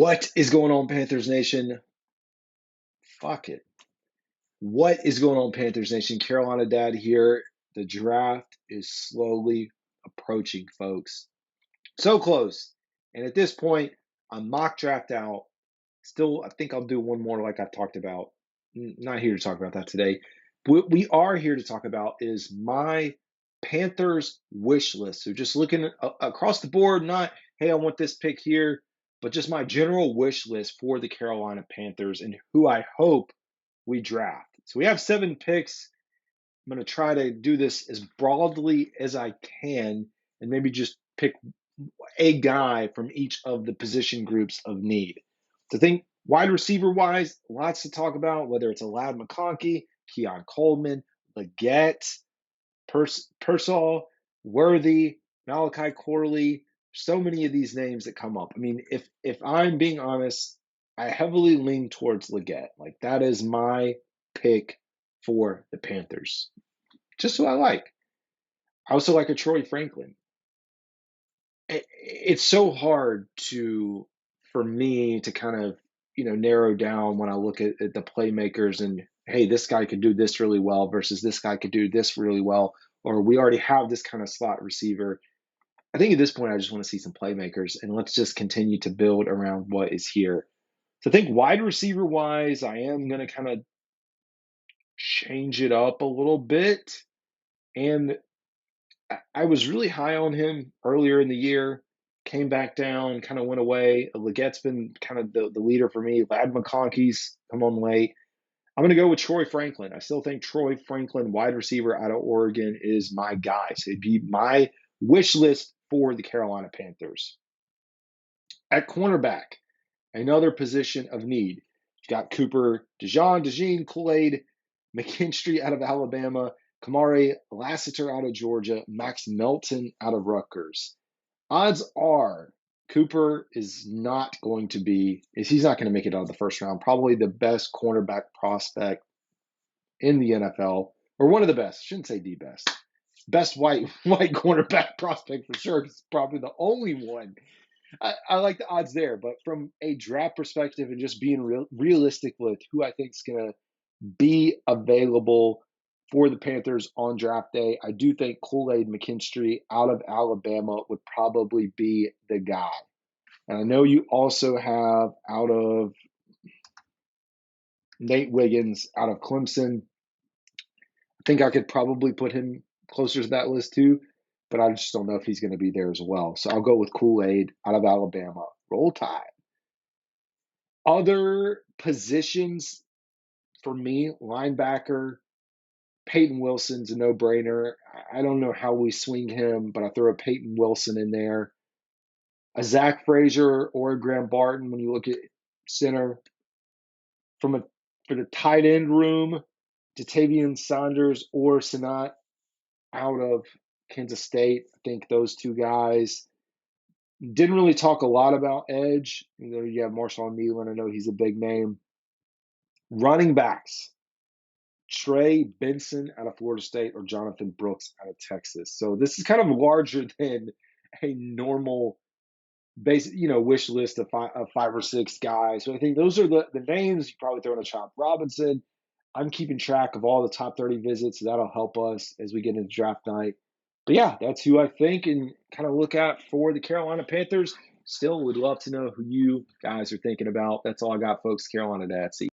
What is going on, Panthers Nation? Fuck it. What is going on, Panthers Nation? Carolina Dad here. The draft is slowly approaching, folks. So close. And at this point, I'm mock draft out. Still, I think I'll do one more like I've talked about. Not here to talk about that today. What we are here to talk about is my Panthers wish list. So just looking across the board, not, hey, I want this pick here, but just my general wish list for the Carolina Panthers and who I hope we draft. So we have 7 picks. I'm going to try to do this as broadly as I can and maybe just pick a guy from each of the position groups of need. So I think wide receiver wise, lots to talk about, whether it's Alad McConkey, Keon Coleman, Leggett, Pearsall, Worthy, Malachi Corley. So many of these names that come up. I mean, if I'm being honest, I heavily lean towards Leggett. Like that is my pick for the Panthers. Just who I like. I also like a Troy Franklin. It's so hard for me to kind of narrow down when I look at the playmakers and hey, this guy could do this really well versus this guy could do this really well, or we already have this kind of slot receiver. I think at this point I just want to see some playmakers and let's just continue to build around what is here. So I think wide receiver wise, I am going to kind of change it up a little bit. And I was really high on him earlier in the year, came back down, kind of went away. Legett's been kind of the leader for me. Lad McConkey's come on late. I'm going to go with Troy Franklin. I still think Troy Franklin, wide receiver out of Oregon, is my guy. So it'd be my wish list for the Carolina Panthers. At cornerback, another position of need. You've got Cooper, DeJean, Kool-Aid, McKinstry out of Alabama, Kamari Lassiter out of Georgia, Max Melton out of Rutgers. Odds are Cooper is not going to make it out of the first round. Probably the best cornerback prospect in the NFL, or one of the best. I shouldn't say the best. Best white cornerback prospect for sure. It's probably the only one. I like the odds there, but from a draft perspective and just being realistic with who I think is going to be available for the Panthers on draft day, I do think Kool-Aid McKinstry out of Alabama would probably be the guy. And I know you also have out of Nate Wiggins out of Clemson. I think I could probably put him closer to that list too, but I just don't know if he's going to be there as well. So I'll go with Kool-Aid out of Alabama. Roll Tide. Other positions for me, linebacker, Peyton Wilson's a no-brainer. I don't know how we swing him, but I throw a Peyton Wilson in there. A Zach Frazier or a Graham Barton when you look at center. For the tight end room, Jatavian Saunders or Sanat out of Kansas State. I think those two guys. Didn't really talk a lot about edge. You have Marshawn Nealon. I know he's a big name. Running backs. Trey Benson out of Florida State or Jonathan Brooks out of Texas. So this is kind of larger than a normal wish list of 5 or 6 guys. So I think those are the names. You probably throw in a Chop Robinson. I'm keeping track of all the top 30 visits, so that'll help us as we get into draft night. But yeah, that's who I think and kind of look at for the Carolina Panthers. Still would love to know who you guys are thinking about. That's all I got, folks. Carolina Dad. See you.